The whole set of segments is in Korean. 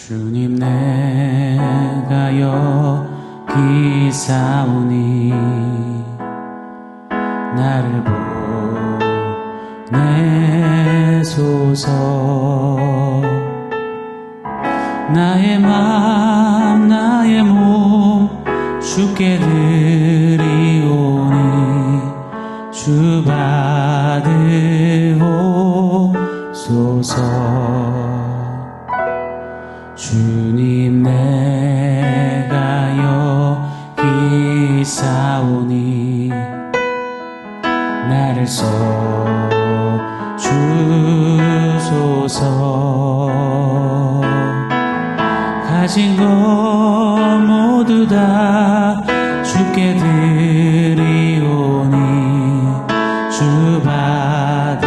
주님 내가 여기 있사오니 나를 보내소서. 나의 맘 나의 몸 주께 드리오니 주 받으옵소서. 주님 내가 여기 있사오니 나를 써주소서. 가진 것 모두 다 주께 드리오니 주 받으옵소서.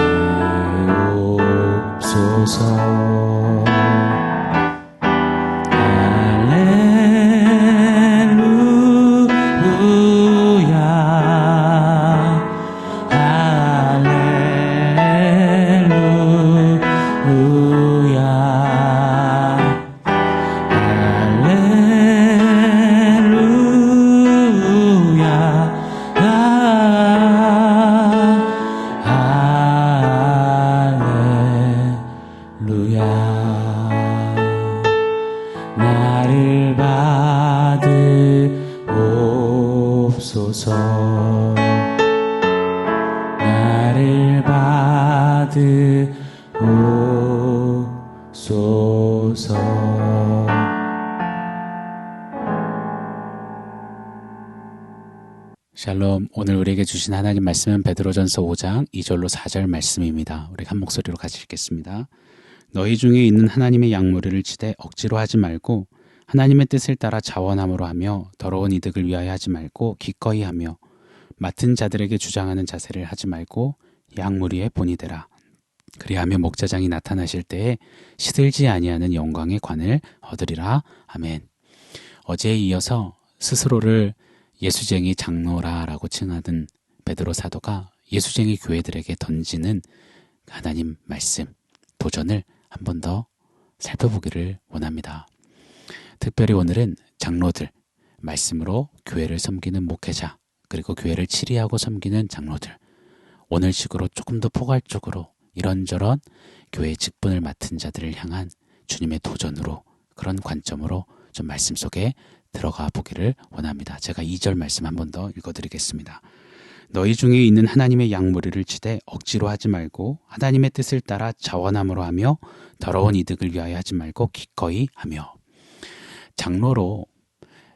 나를 받으옵소서. 나를 받으옵소서. 샬롬. 오늘 우리에게 주신 하나님 말씀은 베드로전서 5장 2절로 4절 말씀입니다. 우리 한 목소리로 같이 읽겠습니다. 너희 중에 있는 하나님의 양무리를 치되 억지로 하지 말고 하나님의 뜻을 따라 자원함으로 하며 더러운 이득을 위하여 하지 말고 기꺼이 하며 맡은 자들에게 주장하는 자세를 하지 말고 양무리의 본이 되라. 그리하며 목자장이 나타나실 때에 시들지 아니하는 영광의 관을 얻으리라. 아멘. 어제에 이어서 스스로를 예수쟁이 장로라라고 칭하던 베드로 사도가 예수쟁이 교회들에게 던지는 하나님 말씀, 도전을 한 번 더 살펴보기를 원합니다. 특별히 오늘은 장로들, 말씀으로 교회를 섬기는 목회자, 그리고 교회를 치리하고 섬기는 장로들, 오늘 식으로 조금 더 포괄적으로 이런저런 교회의 직분을 맡은 자들을 향한 주님의 도전으로, 그런 관점으로 좀 말씀 속에 들어가 보기를 원합니다. 제가 2절 말씀 한 번 더 읽어드리겠습니다. 너희 중에 있는 하나님의 양무리를 치되 억지로 하지 말고 하나님의 뜻을 따라 자원함으로 하며 더러운 이득을 위하여 하지 말고 기꺼이 하며. 장로로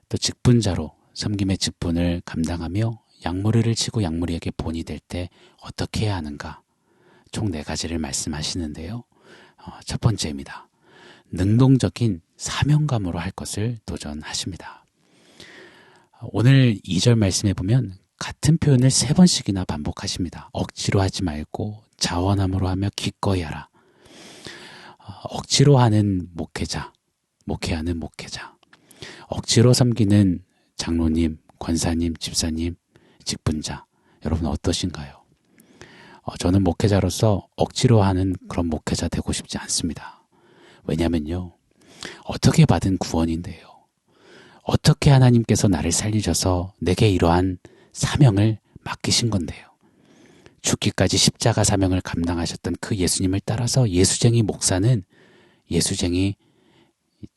또 직분자로 섬김의 직분을 감당하며 양무리를 치고 양무리에게 본이 될 때 어떻게 해야 하는가, 총 4가지를 말씀하시는데요. 첫 번째입니다. 능동적인 사명감으로 할 것을 도전하십니다. 오늘 2절 말씀에 보면 같은 표현을 3번씩이나 반복하십니다. 억지로 하지 말고 자원함으로 하며 기꺼이 하라. 억지로 하는 목회자, 목회하는 목회자, 억지로 섬기는 장로님, 권사님, 집사님, 직분자, 여러분 어떠신가요? 저는 목회자로서 억지로 하는 그런 목회자 되고 싶지 않습니다. 왜냐면요, 어떻게 받은 구원인데요, 어떻게 하나님께서 나를 살리셔서 내게 이러한 사명을 맡기신 건데요, 죽기까지 십자가 사명을 감당하셨던 그 예수님을 따라서 예수쟁이 목사는, 예수쟁이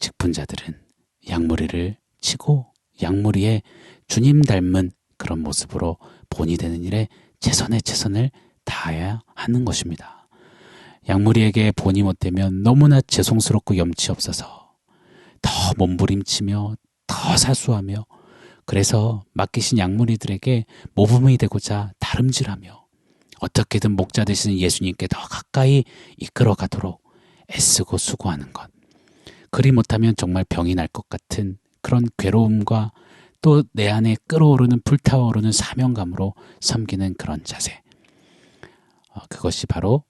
직분자들은 양무리를 치고 양무리에 주님 닮은 그런 모습으로 본이 되는 일에 최선을 다해야 하는 것입니다. 양무리에게 본이 못되면 너무나 죄송스럽고 염치 없어서 더 몸부림치며 더 사수하며, 그래서 맡기신 양무리들에게 모범이 되고자 다름질하며 어떻게든 목자 되시는 예수님께 더 가까이 이끌어가도록 애쓰고 수고하는 것, 그리 못하면 정말 병이 날 것 같은 그런 괴로움과 또 내 안에 끓어오르는 불타오르는 사명감으로 섬기는 그런 자세, 그것이 바로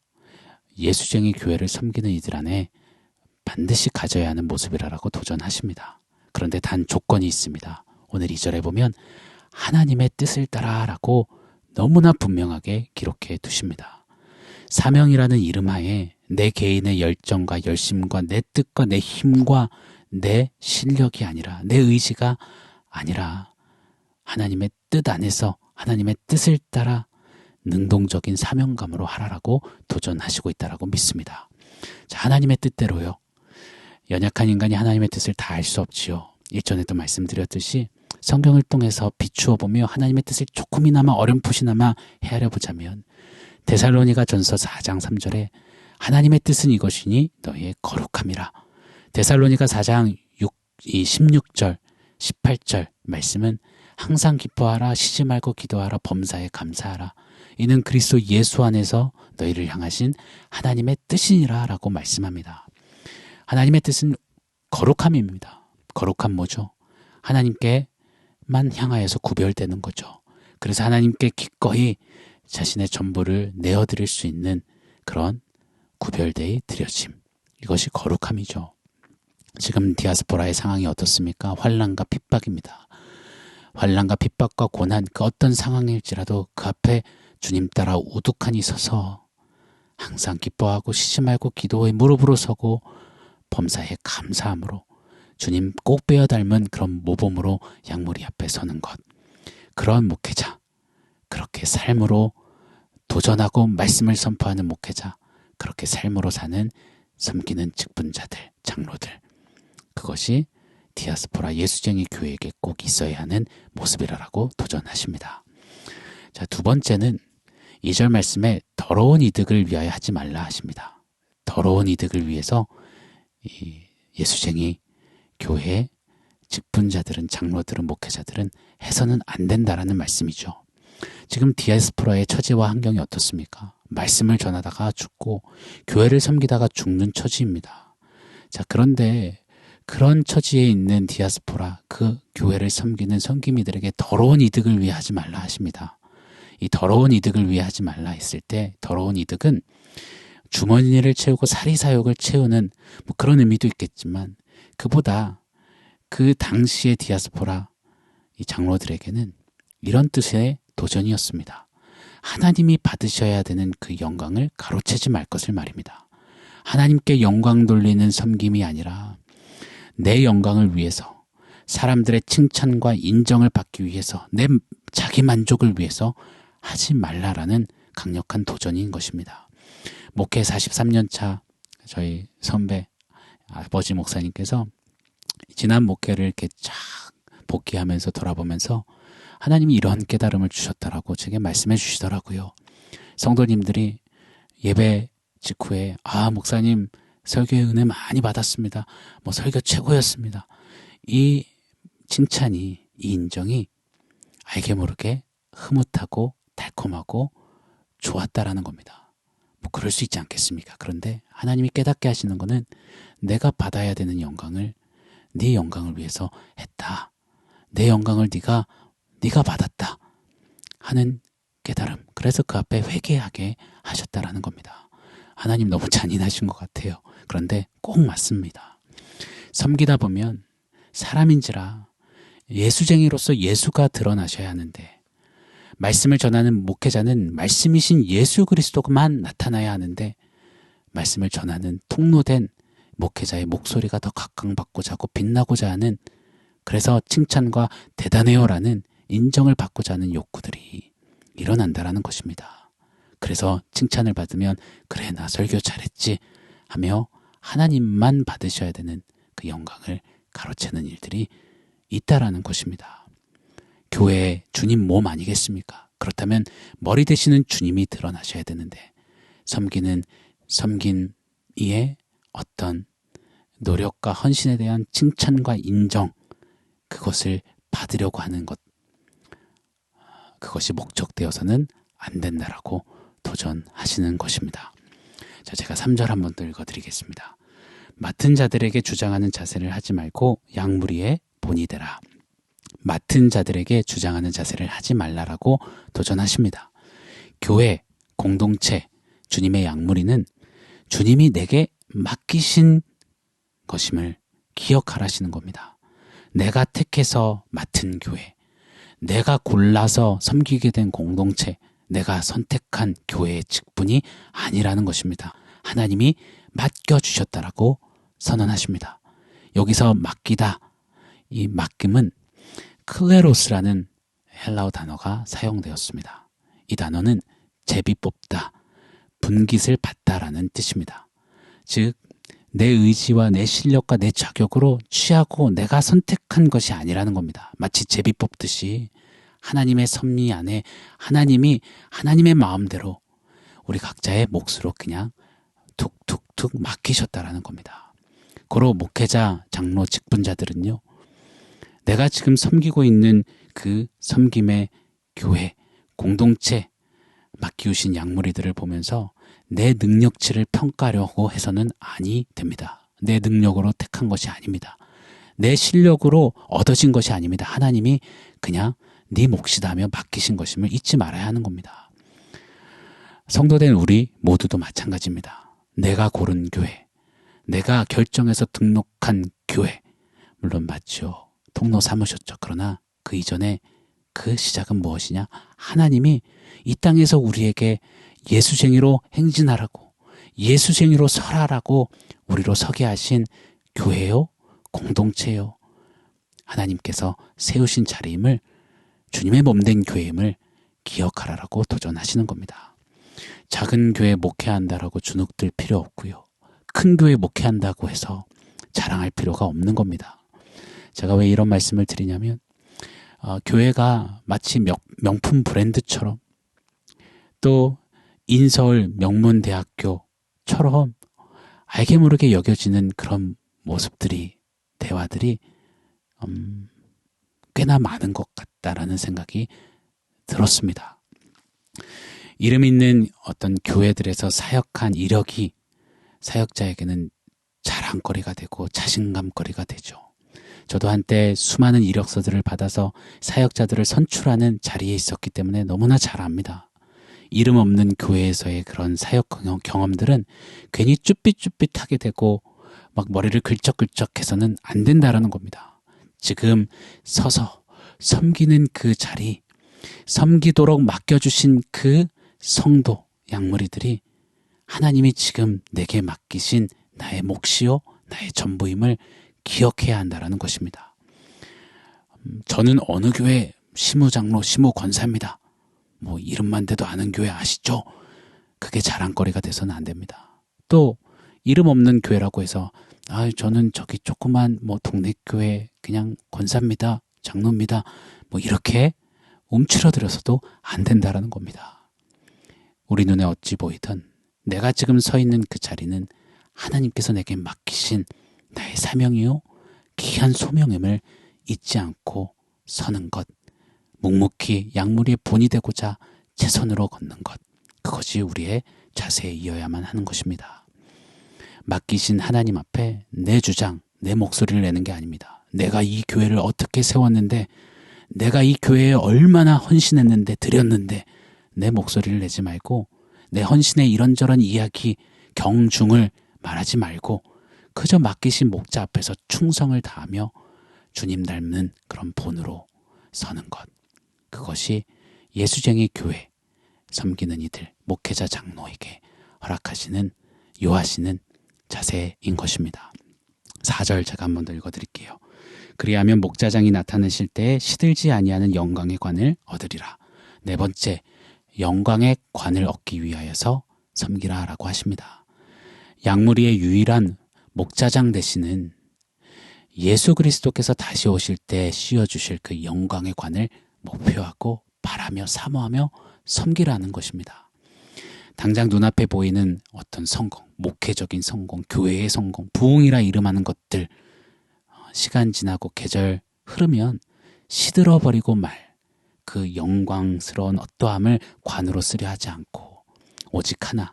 예수쟁이 교회를 섬기는 이들 안에 반드시 가져야 하는 모습이라고 도전하십니다. 그런데 단 조건이 있습니다. 오늘 2절에 보면 하나님의 뜻을 따라라고 너무나 분명하게 기록해 두십니다. 사명이라는 이름 하에 내 개인의 열정과 열심과 내 뜻과 내 힘과 내 실력이 아니라, 내 의지가 아니라 하나님의 뜻 안에서 하나님의 뜻을 따라 능동적인 사명감으로 하라라고 도전하시고 있다라고 믿습니다. 자, 하나님의 뜻대로요. 연약한 인간이 하나님의 뜻을 다 알 수 없지요. 일전에도 말씀드렸듯이 성경을 통해서 비추어 보며 하나님의 뜻을 조금이나마 어렴풋이나마 헤아려 보자면 데살로니가 전서 4장 3절에 하나님의 뜻은 이것이니 너희의 거룩함이라. 데살로니가 4장 16절 18절 말씀은 항상 기뻐하라, 쉬지 말고 기도하라, 범사에 감사하라. 이는 그리스도 예수 안에서 너희를 향하신 하나님의 뜻이니라 라고 말씀합니다. 하나님의 뜻은 거룩함입니다. 거룩함 뭐죠? 하나님께만 향하여서 구별되는 거죠. 그래서 하나님께 기꺼이 자신의 전부를 내어드릴 수 있는 그런 구별되이 드려짐. 이것이 거룩함이죠. 지금 디아스포라의 상황이 어떻습니까? 환난과 핍박입니다. 환난과 핍박과 고난, 그 어떤 상황일지라도 그 앞에 주님 따라 우두커니 서서 항상 기뻐하고 쉬지 말고 기도에 무릎으로 서고 범사에 감사함으로 주님 꼭 빼어 닮은 그런 모범으로 양무리 앞에 서는 것. 그런 목회자, 그렇게 삶으로 도전하고 말씀을 선포하는 목회자, 그렇게 삶으로 사는 섬기는 직분자들, 장로들, 그것이 디아스포라 예수쟁이 교회에게 꼭 있어야 하는 모습이라고 도전하십니다. 자, 두 번째는 2절 말씀에 더러운 이득을 위하여 하지 말라 하십니다. 더러운 이득을 위해서 이 예수쟁이 교회 직분자들은, 장로들은, 목회자들은 해서는 안 된다라는 말씀이죠. 지금 디아스포라의 처지와 환경이 어떻습니까? 말씀을 전하다가 죽고 교회를 섬기다가 죽는 처지입니다. 자, 그런데 그런 처지에 있는 디아스포라, 그 교회를 섬기는 섬김이들에게 더러운 이득을 위해 하지 말라 하십니다. 이 더러운 이득을 위해 하지 말라 했을 때 더러운 이득은 주머니를 채우고 사리사욕을 채우는 뭐 그런 의미도 있겠지만, 그보다 그 당시의 디아스포라 이 장로들에게는 이런 뜻의 도전이었습니다. 하나님이 받으셔야 되는 그 영광을 가로채지 말 것을 말입니다. 하나님께 영광 돌리는 섬김이 아니라 내 영광을 위해서, 사람들의 칭찬과 인정을 받기 위해서, 내 자기 만족을 위해서 하지 말라라는 강력한 도전인 것입니다. 목회 43년 차 저희 선배 아버지 목사님께서 지난 목회를 이렇게 쫙 복귀하면서 돌아보면서 하나님이 이러한 깨달음을 주셨다라고 제게 말씀해 주시더라고요. 성도님들이 예배 직후에 목사님 설교의 은혜 많이 받았습니다. 뭐 설교 최고였습니다. 이 칭찬이, 이 인정이 알게 모르게 흐뭇하고 달콤하고 좋았다라는 겁니다. 뭐 그럴 수 있지 않겠습니까? 그런데 하나님이 깨닫게 하시는 것은 내가 받아야 되는 영광을 네 영광을 위해서 했다. 내 영광을 네가 받았다 하는 깨달음. 그래서 그 앞에 회개하게 하셨다라는 겁니다. 하나님 너무 잔인하신 것 같아요. 그런데 꼭 맞습니다. 섬기다 보면 사람인지라 예수쟁이로서 예수가 드러나셔야 하는데, 말씀을 전하는 목회자는 말씀이신 예수 그리스도만 나타나야 하는데, 말씀을 전하는 통로된 목회자의 목소리가 더 각광받고자 하고 빛나고자 하는, 그래서 칭찬과 대단해요라는 인정을 받고자 하는 욕구들이 일어난다라는 것입니다. 그래서 칭찬을 받으면 그래 나 설교 잘했지 하며 하나님만 받으셔야 되는 그 영광을 가로채는 일들이 있다라는 것입니다. 교회의 주님 몸 아니겠습니까? 그렇다면 머리 되시는 주님이 드러나셔야 되는데, 섬긴 이의 어떤 노력과 헌신에 대한 칭찬과 인정, 그것을 받으려고 하는 것, 그것이 목적되어서는 안 된다라고 도전하시는 것입니다. 자, 제가 3절 한번 더 읽어드리겠습니다. 맡은 자들에게 주장하는 자세를 하지 말고 양무리의 본이 되라. 맡은 자들에게 주장하는 자세를 하지 말라라고 도전하십니다. 교회, 공동체, 주님의 양무리는 주님이 내게 맡기신 것임을 기억하라시는 겁니다. 내가 택해서 맡은 교회, 내가 골라서 섬기게 된 공동체, 내가 선택한 교회의 직분이 아니라는 것입니다. 하나님이 맡겨주셨다라고 선언하십니다. 여기서 맡기다, 이 맡김은 클레로스라는 헬라어 단어가 사용되었습니다. 이 단어는 제비 뽑다, 분깃을 받다라는 뜻입니다. 즉, 내 의지와 내 실력과 내 자격으로 취하고 내가 선택한 것이 아니라는 겁니다. 마치 제비 뽑듯이 하나님의 섭리 안에 하나님이 하나님의 마음대로 우리 각자의 몫으로 그냥 툭툭툭 맡기셨다라는 겁니다. 고로 목회자, 장로, 직분자들은요, 내가 지금 섬기고 있는 그 섬김의 교회, 공동체, 맡기우신 양무리들을 보면서 내 능력치를 평가하려고 해서는 아니 됩니다. 내 능력으로 택한 것이 아닙니다. 내 실력으로 얻어진 것이 아닙니다. 하나님이 그냥 네 몫이다 하며 맡기신 것임을 잊지 말아야 하는 겁니다. 성도된 우리 모두도 마찬가지입니다. 내가 고른 교회, 내가 결정해서 등록한 교회, 물론 맞죠. 통로 삼으셨죠. 그러나 그 이전에 그 시작은 무엇이냐? 하나님이 이 땅에서 우리에게 예수쟁이로 행진하라고, 예수쟁이로 설하라고 우리로 서게 하신 교회요, 공동체요, 하나님께서 세우신 자리임을, 주님의 몸된 교회임을 기억하라라고 도전하시는 겁니다. 작은 교회 목회한다라고 주눅들 필요 없고요. 큰 교회 목회한다고 해서 자랑할 필요가 없는 겁니다. 제가 왜 이런 말씀을 드리냐면, 교회가 마치 명품 브랜드처럼, 또 인서울 명문대학교처럼 알게 모르게 여겨지는 그런 모습들이, 대화들이 꽤나 많은 것 같다라는 생각이 들었습니다. 이름 있는 어떤 교회들에서 사역한 이력이 사역자에게는 자랑거리가 되고 자신감거리가 되죠. 저도 한때 수많은 이력서들을 받아서 사역자들을 선출하는 자리에 있었기 때문에 너무나 잘 압니다. 이름 없는 교회에서의 그런 사역 경험들은 괜히 쭈삣쭈삣하게 되고 막 머리를 긁적긁적해서는 안 된다라는 겁니다. 지금 서서 섬기는 그 자리, 섬기도록 맡겨주신 그 성도, 양무리들이 하나님이 지금 내게 맡기신 나의 몫이요, 나의 전부임을 기억해야 한다는 것입니다. 저는 어느 교회 시무장로, 시무권사입니다. 뭐 이름만 대도 아는 교회 아시죠? 그게 자랑거리가 돼서는 안 됩니다. 또 이름 없는 교회라고 해서 저는 저기 조그만 뭐 동네 교회 그냥 권사입니다, 장로입니다, 뭐 이렇게 움츠러들어서도 안 된다라는 겁니다. 우리 눈에 어찌 보이든 내가 지금 서 있는 그 자리는 하나님께서 내게 맡기신 나의 사명이요, 귀한 소명임을 잊지 않고 서는 것, 묵묵히 양무리의 본이 되고자 최선으로 걷는 것, 그것이 우리의 자세에 이어야만 하는 것입니다. 맡기신 하나님 앞에 내 주장, 내 목소리를 내는 게 아닙니다. 내가 이 교회를 어떻게 세웠는데, 내가 이 교회에 얼마나 헌신했는데, 드렸는데, 내 목소리를 내지 말고 내 헌신의 이런저런 이야기, 경중을 말하지 말고 그저 맡기신 목자 앞에서 충성을 다하며 주님 닮는 그런 본으로 서는 것, 그것이 예수쟁이 교회 섬기는 이들, 목회자 장로에게 허락하시는, 요하시는 자세인 것입니다. 4절 제가 한번 더 읽어드릴게요. 그리하면 목자장이 나타나실 때에 시들지 아니하는 영광의 관을 얻으리라. 네 번째, 영광의 관을 얻기 위하여서 섬기라 라고 하십니다. 양무리의 유일한 목자장 되시는 예수 그리스도께서 다시 오실 때 씌워주실 그 영광의 관을 목표하고 바라며 사모하며 섬기라는 것입니다. 당장 눈앞에 보이는 어떤 성공, 목회적인 성공, 교회의 성공, 부흥이라 이름하는 것들, 시간 지나고 계절 흐르면 시들어버리고 말 그 영광스러운 어떠함을 관으로 쓰려 하지 않고 오직 하나,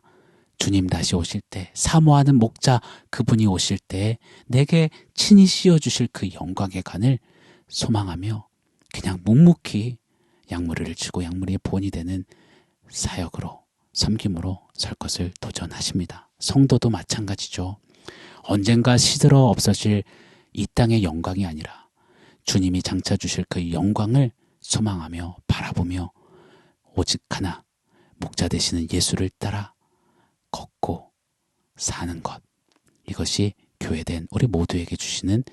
주님 다시 오실 때, 사모하는 목자 그분이 오실 때 내게 친히 씌워주실 그 영광의 관을 소망하며 그냥 묵묵히 양무리를 치고 양무리의 본이 되는 사역으로, 섬김으로 설 것을 도전하십니다. 성도도 마찬가지죠. 언젠가 시들어 없어질 이 땅의 영광이 아니라 주님이 장차 주실 그 영광을 소망하며 바라보며 오직 하나, 목자 되시는 예수를 따라 걷고 사는 것. 이것이 교회된 우리 모두에게 주시는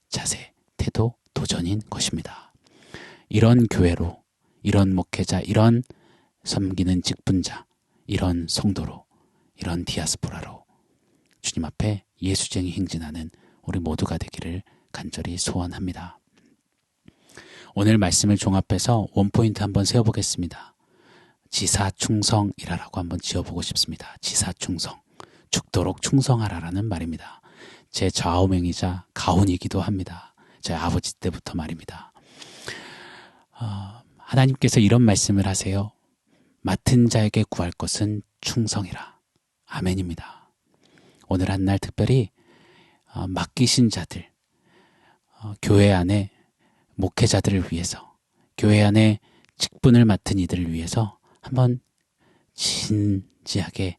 자세, 태도, 도전인 것입니다. 이런 교회로, 이런 목회자, 이런 섬기는 직분자, 이런 성도로, 이런 디아스포라로 주님 앞에 예수쟁이 행진하는 우리 모두가 되기를 간절히 소원합니다. 오늘 말씀을 종합해서 원포인트 한번 세워보겠습니다. 지사충성이라고 한번 지어보고 싶습니다. 지사충성, 죽도록 충성하라라는 말입니다. 제 좌우명이자 가훈이기도 합니다. 제 아버지 때부터 말입니다. 하나님께서 이런 말씀을 하세요. 맡은 자에게 구할 것은 충성이라. 아멘입니다. 오늘 한날 특별히 맡기신 자들, 교회 안에 목회자들을 위해서, 교회 안에 직분을 맡은 이들을 위해서 한번 진지하게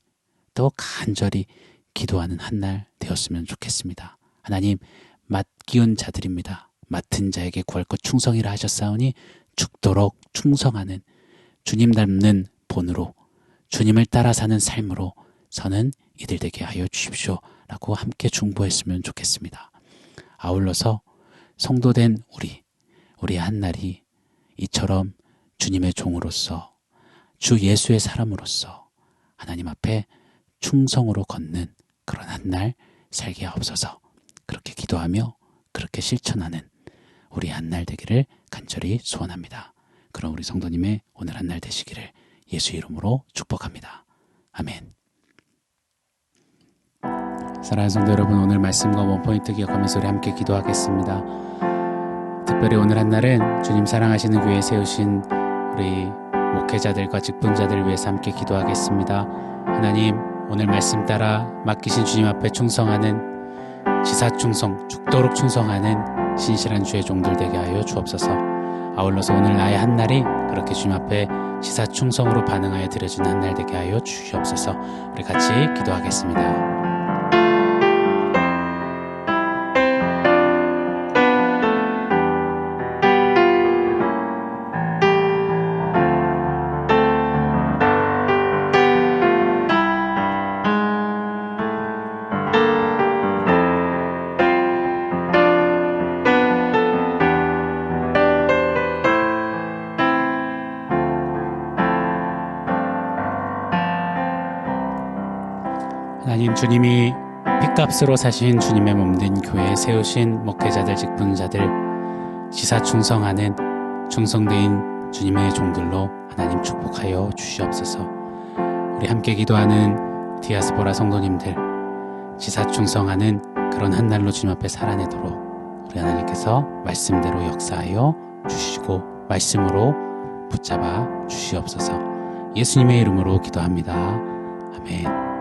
또 간절히 기도하는 한날 되었으면 좋겠습니다. 하나님, 맡기운 자들입니다. 맡은 자에게 구할 것 충성이라 하셨사오니 죽도록 충성하는, 주님 닮는 본으로, 주님을 따라 사는 삶으로 서는 이들 되게 하여 주십시오 라고 함께 중보했으면 좋겠습니다. 아울러서 성도된 우리의 한날이 이처럼 주님의 종으로서, 주 예수의 사람으로서 하나님 앞에 충성으로 걷는 그런 한날 살게 하옵소서. 그렇게 기도하며 그렇게 실천하는 우리 한날 되기를 간절히 소원합니다. 그럼 우리 성도님의 오늘 한날 되시기를 예수 이름으로 축복합니다. 아멘. 사랑하는 성도 여러분, 오늘 말씀과 원포인트 기억하면서 우리 함께 기도하겠습니다. 특별히 오늘 한날은 주님 사랑하시는 교회에 세우신 우리 목회자들과 직분자들을 위해서 함께 기도하겠습니다. 하나님, 오늘 말씀 따라 맡기신 주님 앞에 충성하는, 지사충성, 죽도록 충성하는 신실한 주의 종들 되게 하여 주옵소서. 아울러서 오늘 나의 한날이 그렇게 주님 앞에 지사충성으로 반응하여 드려진 한날 되게 하여 주시옵소서. 우리 같이 기도하겠습니다. 하나님, 주님이 핏값으로 사신 주님의 몸된 교회에 세우신 목회자들, 직분자들, 지사충성하는 충성되인 주님의 종들로 하나님 축복하여 주시옵소서. 우리 함께 기도하는 디아스포라 성도님들, 지사충성하는 그런 한날로 주님 앞에 살아내도록 우리 하나님께서 말씀대로 역사하여 주시고 말씀으로 붙잡아 주시옵소서. 예수님의 이름으로 기도합니다. 아멘.